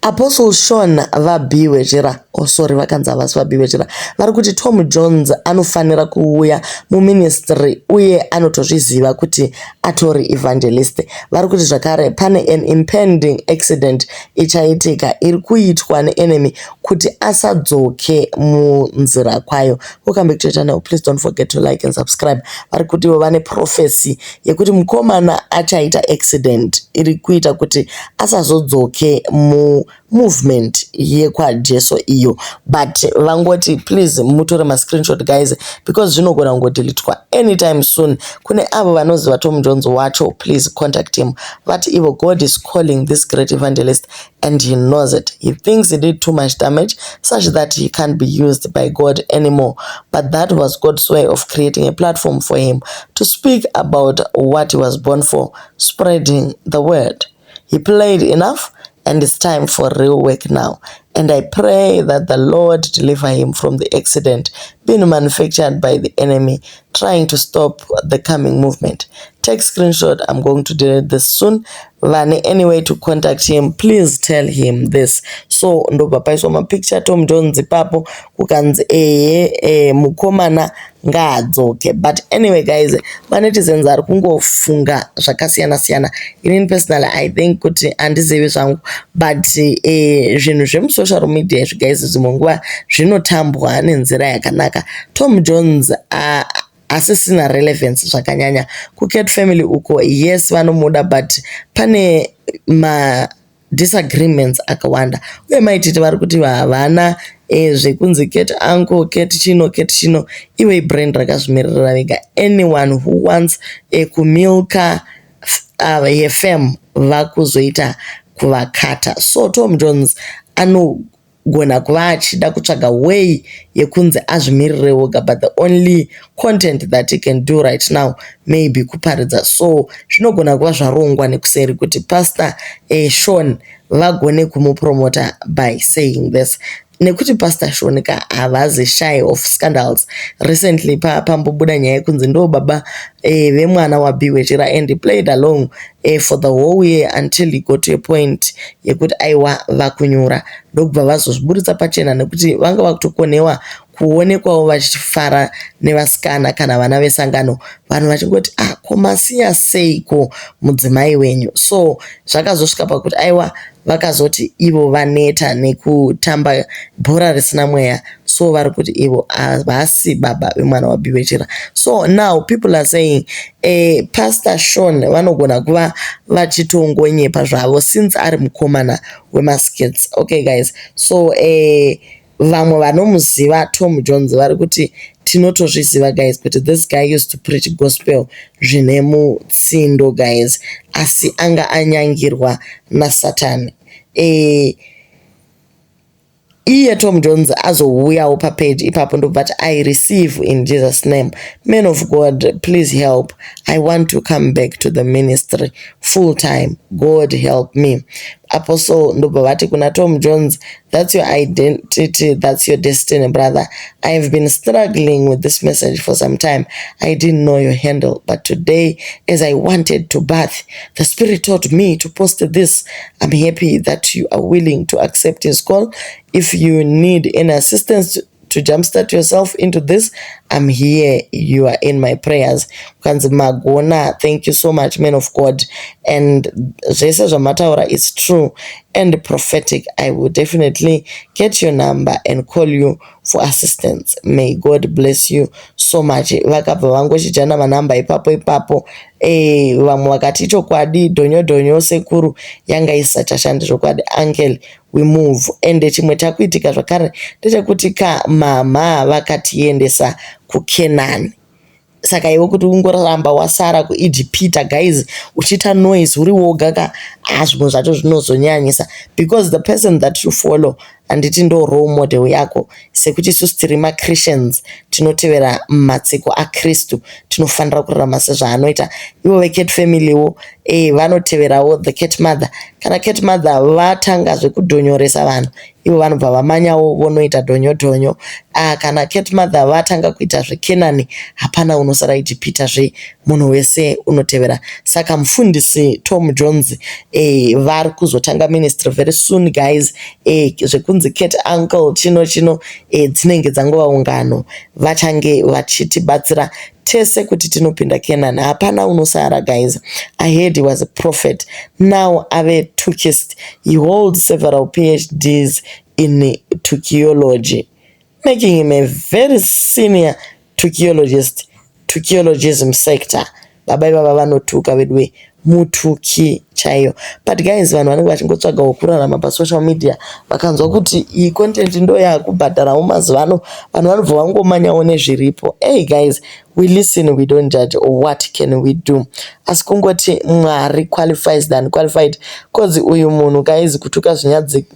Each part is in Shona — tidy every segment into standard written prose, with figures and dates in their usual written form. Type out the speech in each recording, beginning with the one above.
Apostle Sean vaBiwechera, sorry vakanzi havasi vaBiwechera, vari kuti Tom Jones anofanira kuuya muministry uye anotozviziva kuti atori evangelist. Vari kuti zvakare pane an impending accident ichaitika iri kuitwa neenemy kuti asadzoke munzira kwayo. Welcome back to the channel. Please don't forget to like and subscribe. Vari kuti vane prophecy yekuti mukomana achaita accident iri kuita kuti asazodzoke movement yekwaJesu iyo, but vangoti please mutore ma screenshot guys, because zvinogona kungodelitwa anytime soon. Kune avo vanoziva Tom Jones wacho, please contact him. But Ivo, God is calling this great evangelist and he knows it. He thinks he did too much damage such that he can't be used by God anymore, but that was God's way of creating a platform for him to speak about what he was born for, spreading the word. He played enough and it's time for real work now. And I pray that the Lord deliver him from the accident being manufactured by the enemy trying to stop the coming movement. Take screenshot. I'm going to do this soon. Vane anyway to contact him, please tell him this. So ndo papaiswa mapicture Tom Jones papo kukanzi mukomana ngaadzoke. But anyway guys, manetizens ari kungofunga zvakasiyana siyana. In personally I think kuti andizivi zvangu, but zvinhu zvemusocial media guys zimonguva zvinotambwa nenzira yakanaka. Tom Jones asisina relevance zvakanyanya kuCat family uko. Yes vanomuda, but pane ma disagreements akawanda uye maititi vari kuti havana zvekunzi Cat uncle, Cat chino iwe brand rakazvimirira vega. Anyone who wants kumilka fam vakuzoita kuvakata. So Tom Jones anogona kuva achida kutsvaga way yekunzi azvimirire woga, but the only content that he can do right now maybe kuparidza. So zvinogona kuva zvarongwa nekuseri kuti Pastor Sean vagone kumupromota by saying this, nekuti Pastor Sean ka havazi shy of scandals. Recently pambobuda nyaya yekunzi ndo baba vemwana waBiwechera, and he played along for the whole year until he got to a point yekuti aiwa vakunyura ndokubva vazozviburitsa pachena, nekuti vanga vakutokonewa kuonekwawo vachifara nevasikana kana vana vesangano, vanhu vachingoti komasiya seiko mudzimai wenyu. So zvakazosvika pakuti aiwa vakazoti ivo vaneta nekutamba bhora risina mweya. So vari kuti ivo havasi baba vemwana waBiwechera. So now people are saying Pastor Sean vanogona kuva vachitongonyepa zvavo since ari mukomana wemaskits. Okay guys, so vamwe vanomuziva Tom Jones vari kuti tinotozviziva guys kuti this guy used to preach gospel zvine mutsindo guys, asi anga anyangirwa naSatani. Iye Tom Jones azouyawo papage ipapo ndobva I receive in Jesus name. Men of God, please help. I want to come back to the ministry full time. God help me. Apostle ndobva vati kuna Tom Jones, that's your identity, that's your destiny, brother. I have been struggling with this message for some time. I didn't know your handle, but today as I wanted to bath, the Spirit taught me to post this. I'm happy that you are willing to accept his call. If you need any assistance to jumpstart yourself into this, I'm here. You are in my prayers. Kanzi Magona, thank you so much, men of God. And zvese zvamataura is true and prophetic. I will definitely get your number and call you for assistance. May God bless you so much. Vakabva vangochijana manamba ipapo. Vamwe vakati chokwadi dhonyo sekuru yanga isachashandi chokwadi uncle we move. And chimwe chakuitika zvakare ndechekuti ka mama vakatiendesa kuKenani. Saka iwe kuti ungoramba wasara kuIjipita guys uchita noise uri woga ka zvimwe zvacho zvinozonyanyisa, because the person that you follow anditi ndo role model yako. Sekuti isusu tiri maChristians tinotevera matsiko aKristu, tinofanira kurarama sezvaanoita. Ivo veCat family wo vanoteverawo the Cat mother. Kana Cat mother vatanga zvekudhonyoresa vanhu, ivo vanobva vamanyawo vonoita dhonyo. Kana Cat mother vatanga kuita zveKenani, hapana unosara Ijipita zve, munhu wese unotevera. Saka mufundisi Tom Jones vari kuzotanga ministry very soon guys. Zvekunzi Kate uncle chino dzinenge dzangova ungano, vachange vachitibatsira tese kuti tinopinda Canaan. Hapana unosara guys. I heard he was a prophet, now ave Tukist. He holds several PhDs in Tukiology, making him a very senior Tukiologist, Tukiologism sector. Baba ivava vanotuka vedwe mutuki chaiyo. But guys, vanhu vanenge vachingotsvaga kurarama pasocial media vakanzwa kuti iyi content ndo yakubhadharawo mazuva ano, vanhu vanobva vangomanyawo nezviripo. Hey guys, we listen, we don't judge. What can we do? Asi kungoti Mwari qualifies the unqualified. Cause uyu munhu guys kutuka zvinyadzi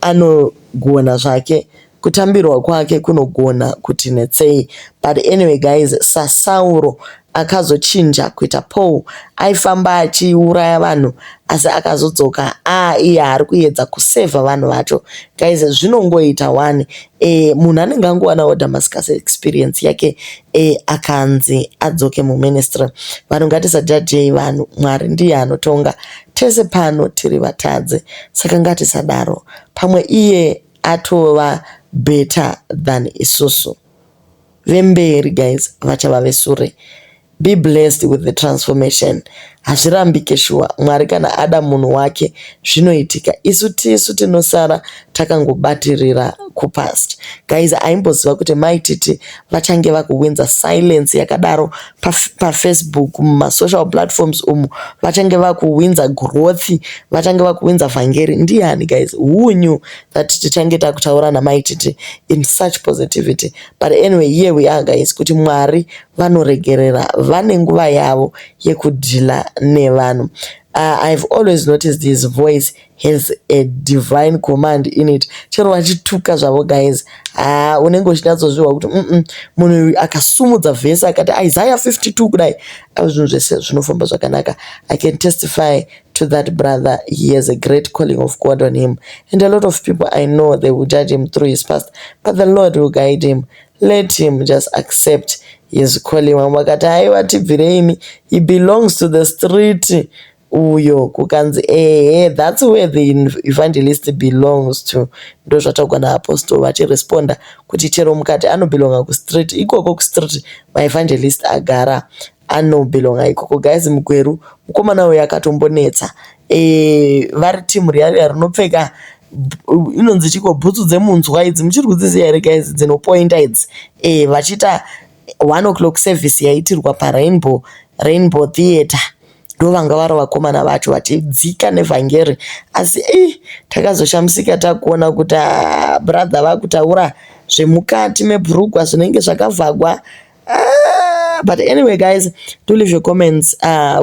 anogona zvake, kutambirwa kwake kunogona kuti netsei. But anyway guys, saSauro akazochinja kuita Paul, aifamba achiuraya vanhu asi akazodzoka iye ari kuedza kusevha vanhu vacho. Guys, zvinongoita one munhu anenge angowanawo Damascus experience yake akanzi adzoke muministry. Vanhu ngatisajajei vanhu, Mwari ndiye anotonga. Tese pano tiri vatadzi, saka ngatisadaro. Pamwe iye atova better than isusu. Vemberi guys vachava vesure. Be blessed with the transformation. Hazvirambike shuwa, Mwari kana ada munhu wake zvinoitika. Isu tisu tinosara takangobatirira kupast. Guys, aimboziva kuti maititi vachange vakuwinza silence yakadaro paFacebook, mumasocial platforms umu, vachange vakuwinza growth, vachange vakuwinza vhangeri. Ndiani guys? Who knew that tichange takutaura namaititi in such positivity? But anyway, here we are guys, kuti Mwari vanoregerera, vane nguva yavo yekudhila nevanhu. I've always noticed his voice has a divine command in it. Chero vachituka zvavo guys, unenge uchinyatsozviwa kuti munhu akasumudza vhesi akati Isaiah 52 kudai, zvinhu zvese zvinofamba zvakanaka. I can testify to that brother. He has a great calling of God on him, and a lot of people I know, they will judge him through his past, but the Lord will guide him. Let him just accept his calling. Wakati aiwa tibvireimi, he belongs to the street. Uyo kukanzi that's where the evangelist belongs to. Ndo zvatagwa naapostle vachiresponda kuti chero mukati anobelonga kustreet, ikoko kustreet maevangelist agara anobelonga ikoko. Guys, mugweru mukomana uyo akatombonetsa, vari timu riya rinopfeka inonzi chiko bhutsu dzemunzwa idzi, muchiri kudziziva here guys, dzinopointa idzi, vachiita 1 o'clock service yaitirwa paRainbow Theatre. Ndo vanga vari vakomana vacho vachidzika nevhangeri. Asi takazoshamisika takuona kuti brother vakutaura zvemukati mebhurugwa zvinenge zvakavhagwa. But anyway guys, do leave your comments.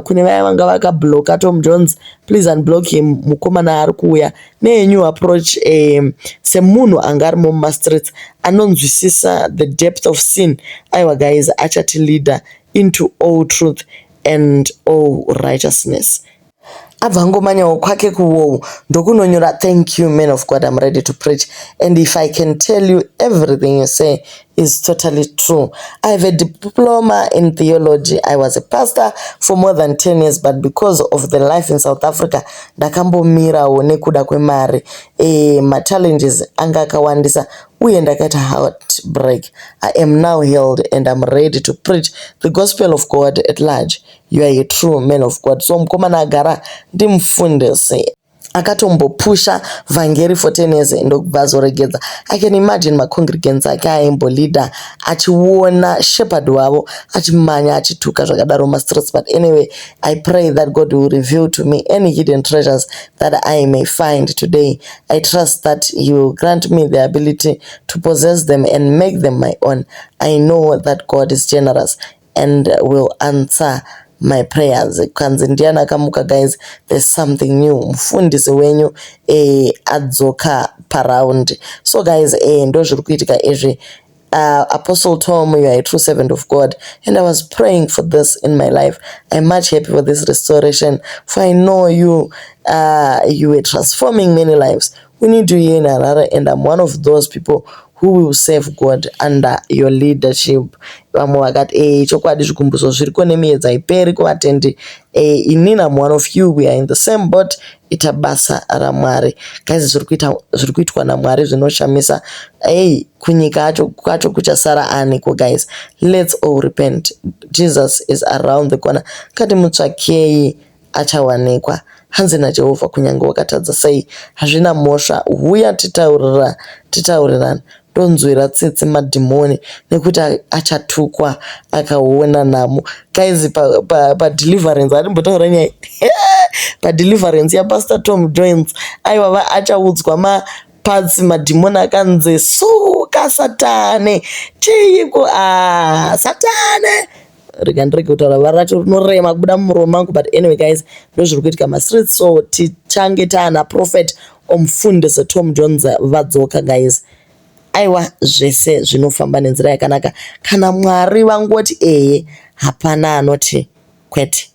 Kune vaya vanga vakabloka Tom Jones, please unblock him. Mukomana ari kuuya new approach semunhu anga ari mumastreets anonzwisisa the depth of sin. Aiwa guys, achati leader into all truth and all righteousness. Abva ngomanyawo kwake kuwowo ndokunonyora, thank you man of God, I'm ready to preach. And if I can tell you, everything you say is totally true. I have a diploma in theology. I was a pastor for more than 10 years, but because of the life in South Africa ndakambomirawo nekuda kwemari, ma-challenges anga akawandisa uye ndakaita heartbreak. I am now healed and I'm ready to preach the gospel of God at large. You are a true man of God. So mukomana agara ndimufundisi, akatombopusha vhangeri for 10 years ndokubva azoregedza. I can imagine macongregants ake aimboleader achiona shepherd wavo achimanya achituka zvakadaro mastreets. But anyway, I pray that God will reveal to me any hidden treasures that I may find today. I trust that He will grant me the ability to possess them and make them my own. I know that God is generous and will answer my prayers. Kanzi ndiana kamuka guys, there's something new. Mufundisi wenyu adzoka paroundi. So guys, ndo zviri kuitika izvi. Apostle Tom, you are a true servant of God, and I was praying for this in my life. I'm much happy for this restoration, for I know you were transforming many lives. We need you here in Harare, and I'm one of those people who will serve God under your leadership. Vamwe vakati chokwadi zvigumbuso zviriko nemiedza haiperi kuvatendi. Inini I'm one of you, we are in the same boat. Ita basa raMwari. Guys, zviri kuitwa naMwari zvinoshamisa. Kunyika kwacho kuchasara aniko guys. Let's all repent. Jesus is around the corner. Ngatimutsvakei achawanikwa. Hanzi naJehovha kunyange wakatadza sei hazvina mhosva. Uya titaurirana. Tonzwira tsitsi madhimoni nekuti achatukwa akaona nhamo. Guys, pa deliverance arimbotaura nyaya pa deliverance yaPastor Tom Jones aiwa achaudzwa mapadzi madhimoni akanzi suka satane chiiko satane rega ndirege kutaura vara racho rinorema kubuda mumuromo mangu. But anyway guys, ndozviri kuitika mastreet. So tichange taana prophet omufundisi Tom Jones vadzoka guys. Aiwa zvese zvinofamba nenzira yakanaka kana Mwari vangoti hapana anoti kwete.